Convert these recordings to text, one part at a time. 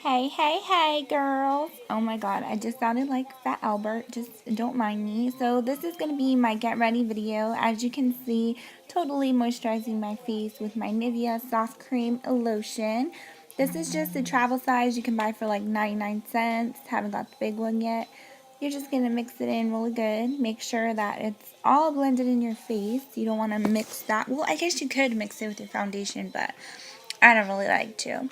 Hey, girls. Oh my god, I just sounded like Fat Albert. Just don't mind me. So this is going to be my get ready video. As you can see, totally moisturizing my face with my Nivea Soft Cream Lotion. This is just a travel size you can buy for like 99 cents. Haven't got the big one yet. You're just going to mix it in really good. Make sure that it's all blended in your face. You don't want to mix that. Well, I guess you could mix it with your foundation, but I don't really like to.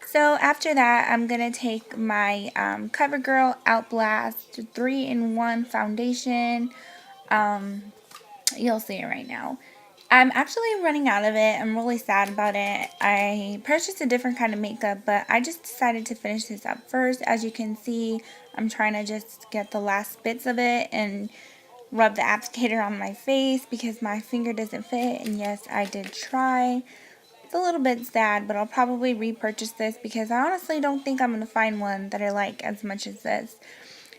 So after that, I'm going to take my CoverGirl Outblast 3-in-1 foundation. You'll see it right now. I'm actually running out of it. I'm really sad about it. I purchased a different kind of makeup, but I just decided to finish this up first. As you can see, I'm trying to just get the last bits of it and rub the applicator on my face because my finger doesn't fit. And yes, I did try. It's a little bit sad, but I'll probably repurchase this because I honestly don't think I'm going to find one that I like as much as this.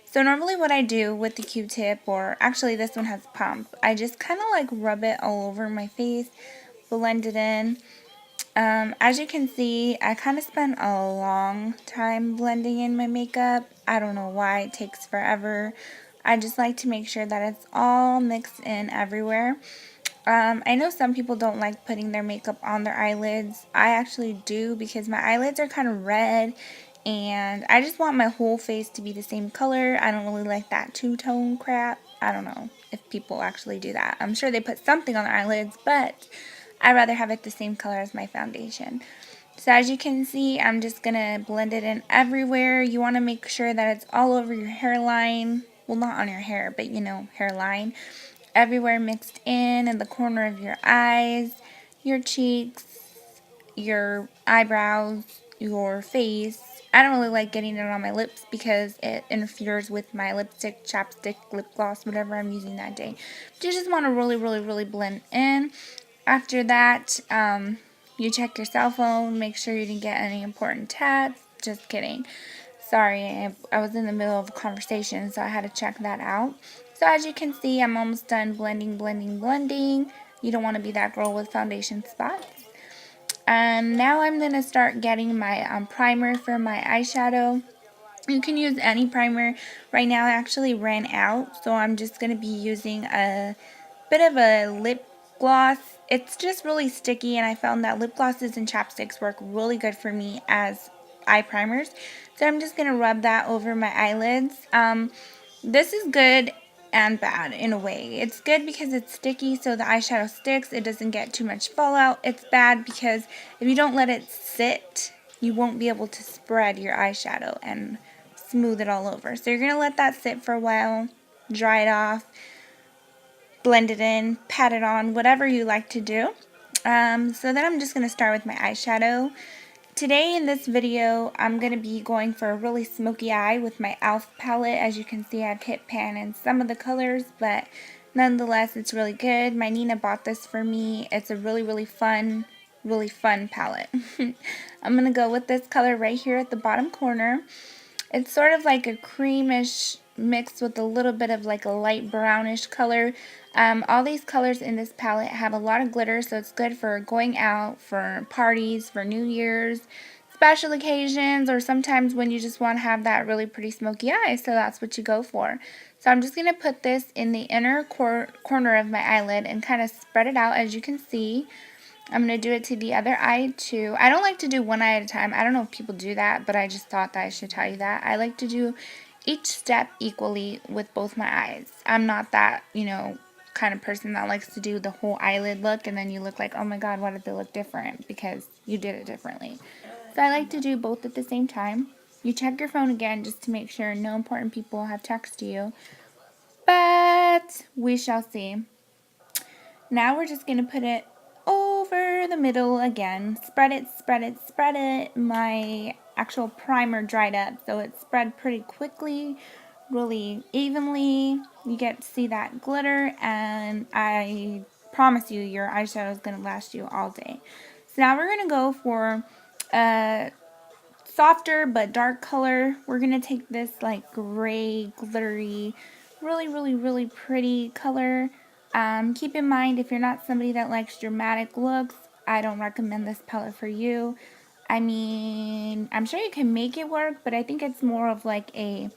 So normally what I do with the Q-tip, or actually this one has pump, I just kind of like rub it all over my face, blend it in. As you can see, I kind of spent a long time blending in my makeup. I don't know why, it takes forever. I just like to make sure that it's all mixed in everywhere. I know some people don't like putting their makeup on their eyelids. I actually do because my eyelids are kind of red and I just want my whole face to be the same color. I don't really like that two-tone crap. I don't know if people actually do that. I'm sure they put something on their eyelids, but I'd rather have it the same color as my foundation. So as you can see, I'm just going to blend it in everywhere. You want to make sure that it's all over your hairline. Well, not on your hair, but you know, hairline. Everywhere mixed in the corner of your eyes, your cheeks, your eyebrows, your face. I don't really like getting it on my lips because it interferes with my lipstick, chapstick, lip gloss, whatever I'm using that day. But you just want to really blend in. After that, you check your cell phone, make sure you didn't get any important tabs. Just kidding. Sorry, I was in the middle of a conversation, so I had to check that out. So as you can see, I'm almost done blending. You don't want to be that girl with foundation spots. Now I'm going to start getting my primer for my eyeshadow. You can use any primer. Right now I actually ran out, so I'm just going to be using a bit of a lip gloss. It's just really sticky, and I found that lip glosses and chapsticks work really good for me as eye primers. So I'm just going to rub that over my eyelids. This is good and bad in a way. It's good because it's sticky, so the eyeshadow sticks. It doesn't get too much fallout. It's bad because if you don't let it sit, you won't be able to spread your eyeshadow and smooth it all over. So you're going to let that sit for a while, dry it off, blend it in, pat it on, whatever you like to do. So then I'm just going to start with my eyeshadow. Today in this video, I'm going to be going for a really smoky eye with my e.l.f. palette. As you can see, I've hit pan in some of the colors, but nonetheless, it's really good. My Nina bought this for me. It's a really fun palette. I'm going to go with this color right here at the bottom corner. It's sort of like a creamish mixed with a little bit of like a light brownish color. All these colors in this palette have a lot of glitter, so it's good for going out, for parties, for New Year's, special occasions, or sometimes when you just want to have that really pretty smoky eye, so that's what you go for. So I'm just going to put this in the inner corner of my eyelid and kind of spread it out. As you can see, I'm going to do it to the other eye too. I don't like to do one eye at a time. I don't know if people do that, but I just thought that I should tell you that. I like to do each step equally with both my eyes. I'm not that, kind of person that likes to do the whole eyelid look and then you look like, oh my god, why did they look different? Because you did it differently. So I like to do both at the same time. You check your phone again just to make sure no important people have texted you. But we shall see. Now we're just going to put it over the middle again. Spread it. My actual primer dried up, so it spread pretty quickly, really evenly. You get to see that glitter, and I promise you your eyeshadow is going to last you all day. So now we're going to go for a softer but dark color. We're going to take this like gray, glittery, really pretty color. Keep in mind, if you're not somebody that likes dramatic looks, I don't recommend this palette for you. I mean, I'm sure you can make it work, but I think it's more of like a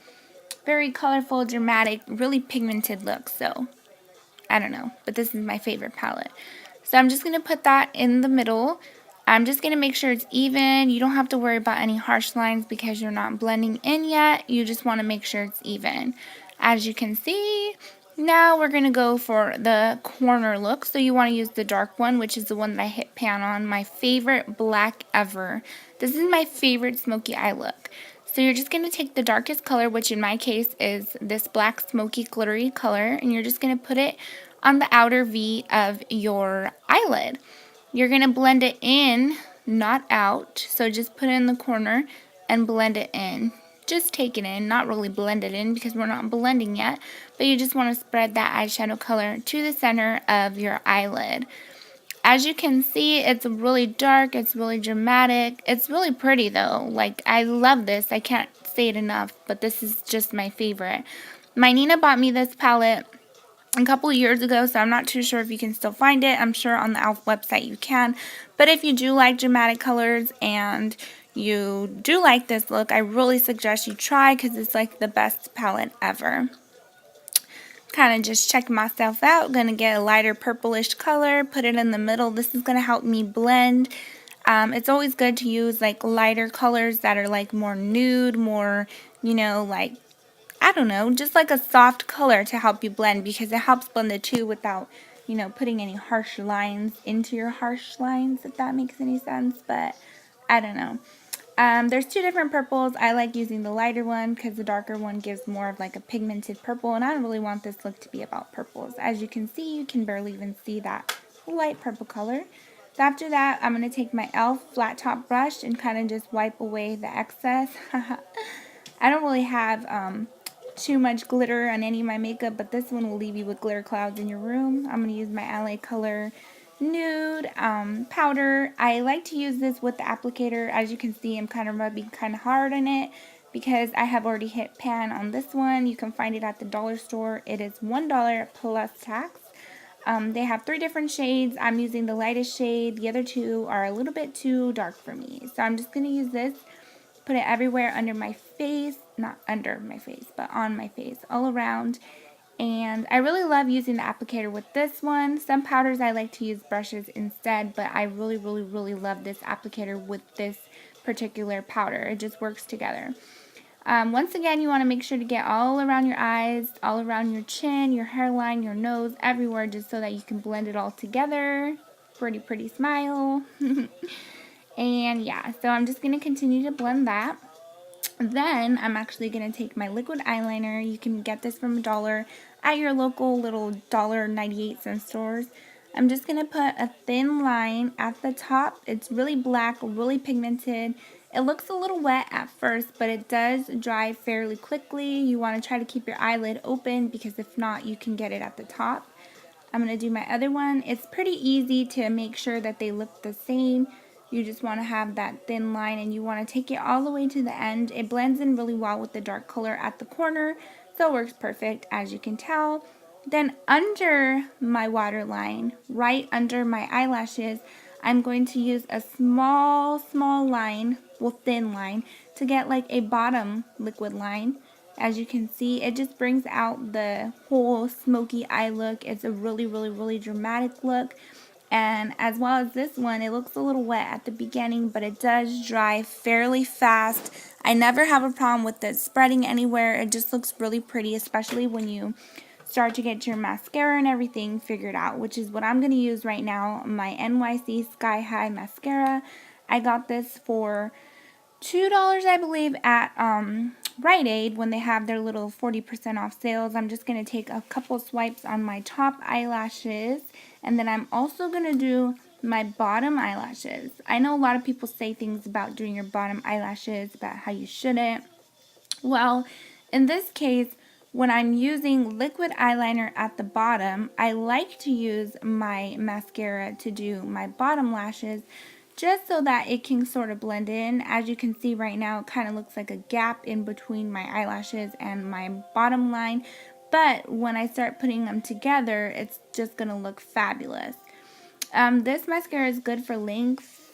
very colorful, dramatic, really pigmented look. So I don't know, but this is my favorite palette. So I'm just going to put that in the middle. I'm just going to make sure it's even. You don't have to worry about any harsh lines because you're not blending in yet. You just want to make sure it's even. As you can see, now we're going to go for the corner look. So you want to use the dark one, which is the one that I hit pan on. My favorite black ever. This is my favorite smoky eye look. So you're just going to take the darkest color, which in my case is this black smoky glittery color, and you're just going to put it on the outer V of your eyelid. You're going to blend it in, not out, so just put it in the corner and blend it in. Just take it in, not really blend it in because we're not blending yet, but you just want to spread that eyeshadow color to the center of your eyelid. As you can see, it's really dark, it's really dramatic, it's really pretty though. Like, I love this, I can't say it enough, but this is just my favorite. My Nina bought me this palette a couple of years ago, so I'm not too sure if you can still find it. I'm sure on the e.l.f. website you can, but if you do like dramatic colors and you do like this look, I really suggest you try because it's like the best palette ever. Kind of just check myself out. Gonna get a lighter purplish color, put it in the middle. This is gonna help me blend. It's always good to use like lighter colors that are like more nude, more, you know, like, I don't know, just like a soft color to help you blend because it helps blend the two without, you know, putting any harsh lines into your harsh lines, if that makes any sense, but I don't know. There's two different purples. I like using the lighter one because the darker one gives more of like a pigmented purple, and I don't really want this look to be about purples. As you can see, you can barely even see that light purple color. So after that, I'm going to take my e.l.f. flat top brush and kind of just wipe away the excess. I don't really have too much glitter on any of my makeup, but this one will leave you with glitter clouds in your room. I'm going to use my LA Color Nude powder. I like to use this with the applicator. As you can see, I'm kind of rubbing kind of hard on it because I have already hit pan on this one. You can find it at the dollar store. It is $1 plus tax. They have 3 different shades. I'm using the lightest shade. The other 2 are a little bit too dark for me. So I'm just going to use this. Put it everywhere under my face, not under my face, but on my face, all around. And I really love using the applicator with this one. Some powders I like to use brushes instead, but I really, really, really love this applicator with this particular powder. It just works together. Once again, you want to make sure to get all around your eyes, all around your chin, your hairline, your nose, everywhere, just so that you can blend it all together. Pretty, pretty smile. And yeah, so I'm just going to continue to blend that. Then I'm actually going to take my liquid eyeliner. You can get this from $1 at your local little $1.98 stores. I'm just going to put a thin line at the top. It's really black, really pigmented. It looks a little wet at first, but it does dry fairly quickly. You want to try to keep your eyelid open because if not, you can get it at the top. I'm going to do my other one. It's pretty easy to make sure that they look the same. You just want to have that thin line and you want to take it all the way to the end. It blends in really well with the dark color at the corner, so it works perfect as you can tell. Then under my waterline, right under my eyelashes, I'm going to use a small line, well thin line, to get like a bottom liquid line. As you can see, it just brings out the whole smoky eye look. It's a really, really, really dramatic look. And as well as this one, it looks a little wet at the beginning, but it does dry fairly fast. I never have a problem with it spreading anywhere. It just looks really pretty, especially when you start to get your mascara and everything figured out, which is what I'm going to use right now, my NYC Sky High Mascara. I got this for $2, I believe, at Rite Aid when they have their little 40% off sales. I'm just going to take a couple swipes on my top eyelashes, and then I'm also going to do my bottom eyelashes. I know a lot of people say things about doing your bottom eyelashes, about how you shouldn't. Well, in this case, when I'm using liquid eyeliner at the bottom, I like to use my mascara to do my bottom lashes just so that it can sort of blend in. As you can see right now, it kind of looks like a gap in between my eyelashes and my bottom line. But when I start putting them together, it's just going to look fabulous. This mascara is good for length,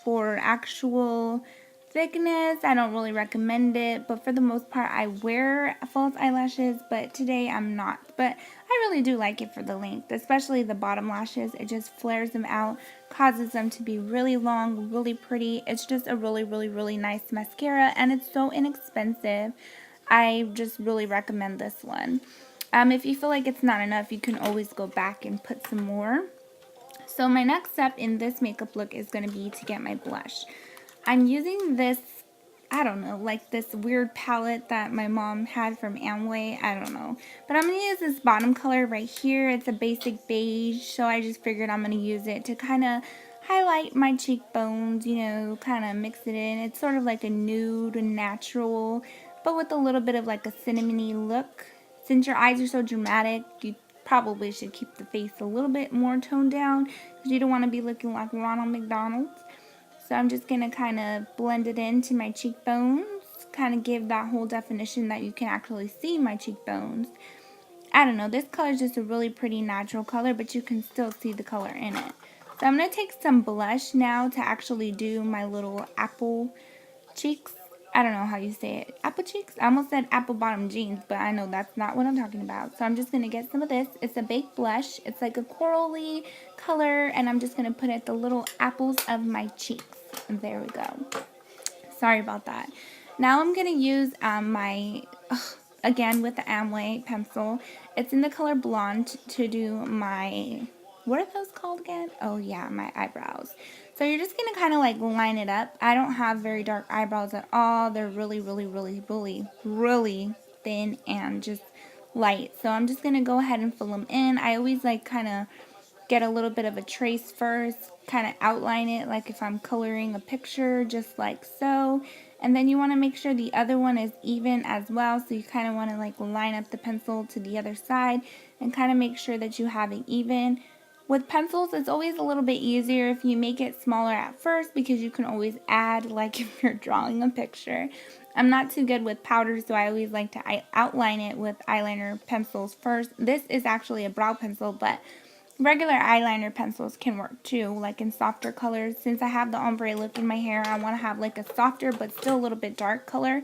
for actual thickness, I don't really recommend it, but for the most part I wear false eyelashes, but today I'm not. But I really do like it for the length, especially the bottom lashes. It just flares them out, causes them to be really long, really pretty. It's just a really, really, really nice mascara, and it's so inexpensive. I just really recommend this one. If you feel like it's not enough, you can always go back and put some more. So my next step in this makeup look is going to be to get my blush. I'm using this, I don't know, like this weird palette that my mom had from Amway. I don't know. But I'm going to use this bottom color right here. It's a basic beige, so I just figured I'm going to use it to kind of highlight my cheekbones, you know, kind of mix it in. It's sort of like a nude and natural, but with a little bit of like a cinnamony look. Since your eyes are so dramatic, you probably should keep the face a little bit more toned down because you don't want to be looking like Ronald McDonald. So I'm just going to kind of blend it into my cheekbones, kind of give that whole definition that you can actually see my cheekbones. I don't know, this color is just a really pretty natural color, but you can still see the color in it. So I'm going to take some blush now to actually do my little apple cheeks. I don't know how you say it. Apple cheeks? I almost said apple bottom jeans, but I know that's not what I'm talking about. So I'm just going to get some of this. It's a baked blush. It's like a corally color, and I'm just going to put it at the little apples of my cheeks. And there we go. Sorry about that. Now I'm going to use again with the Amway pencil. It's in the color blonde to do my, what are those called again? Oh yeah, my eyebrows. So you're just going to kind of like line it up. I don't have very dark eyebrows at all. They're really, really, really, really, really thin and just light. So I'm just going to go ahead and fill them in. I always like kind of get a little bit of a trace first, kind of outline it like if I'm coloring a picture, just like so. And then you want to make sure the other one is even as well, so you kind of want to like line up the pencil to the other side and kind of make sure that you have it even. With pencils, it's always a little bit easier if you make it smaller at first because you can always add, like if you're drawing a picture. I'm not too good with powder, so I always like to outline it with eyeliner pencils first. This is actually a brow pencil, but regular eyeliner pencils can work too, like in softer colors. Since I have the ombre look in my hair, I want to have like a softer but still a little bit dark color.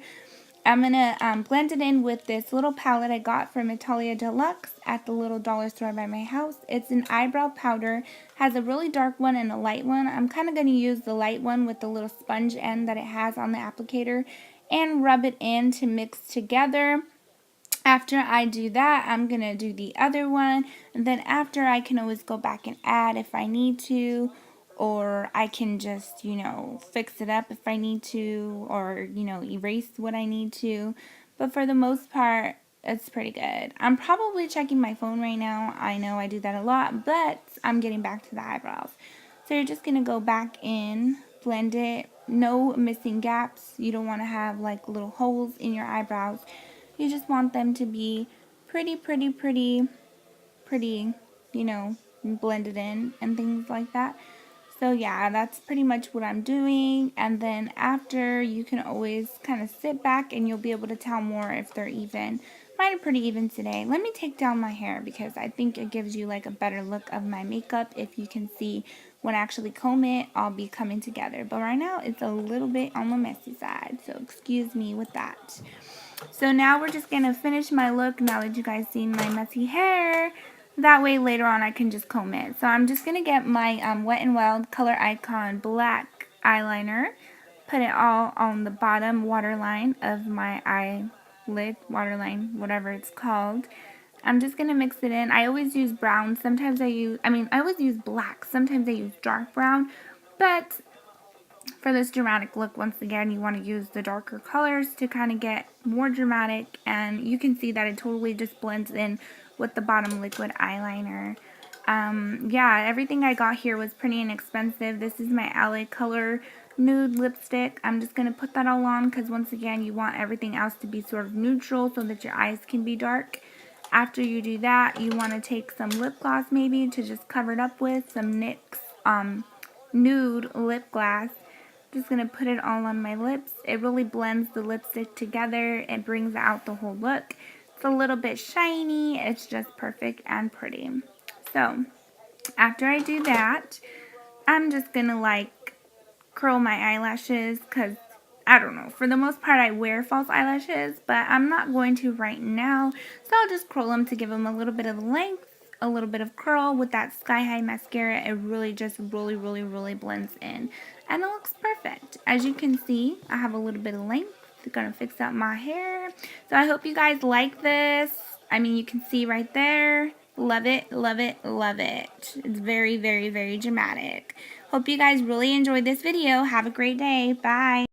I'm going to blend it in with this little palette I got from Italia Deluxe at the little dollar store by my house. It's an eyebrow powder, has a really dark one and a light one. I'm kind of going to use the light one with the little sponge end that it has on the applicator and rub it in to mix together. After I do that, I'm going to do the other one, and then after I can always go back and add if I need to, or I can just, you know, fix it up if I need to, or, you know, erase what I need to. But for the most part, it's pretty good. I'm probably checking my phone right now. I know I do that a lot, but I'm getting back to the eyebrows. So you're just going to go back in, blend it, no missing gaps. You don't want to have like little holes in your eyebrows. You just want them to be pretty, pretty, pretty, pretty, you know, blended in and things like that. So yeah, that's pretty much what I'm doing. And then after, you can always kind of sit back and you'll be able to tell more if they're even. Mine are pretty even today. Let me take down my hair because I think it gives you like a better look of my makeup. If you can see when I actually comb it, I'll be coming together. But right now, it's a little bit on the messy side. So excuse me with that. So now we're just going to finish my look now that you guys seen my messy hair. That way later on I can just comb it. So I'm just going to get my Wet n Wild Color Icon black eyeliner. Put it all on the bottom waterline of my eyelid, waterline, whatever it's called. I'm just going to mix it in. I always use brown. Sometimes I always use black. Sometimes I use dark brown. But for this dramatic look, once again, you want to use the darker colors to kind of get more dramatic, and you can see that it totally just blends in with the bottom liquid eyeliner. Yeah, everything I got here was pretty inexpensive. This is my LA Color nude lipstick. I'm just going to put that all on because once again, you want everything else to be sort of neutral so that your eyes can be dark. After you do that, you want to take some lip gloss maybe to just cover it up with, some NYX nude lip gloss. Just going to put it all on my lips. It really blends the lipstick together. It brings out the whole look. It's a little bit shiny. It's just perfect and pretty. So, after I do that, I'm just going to like curl my eyelashes because I don't know. For the most part, I wear false eyelashes, but I'm not going to right now. So I'll just curl them to give them a little bit of length, a little bit of curl with that Sky High mascara. It really just really blends in. And it looks perfect. As you can see, I have a little bit of length. It's going to fix up my hair. So I hope you guys like this. I mean, you can see right there. Love it, love it, love it. It's very dramatic. Hope you guys really enjoyed this video. Have a great day. Bye.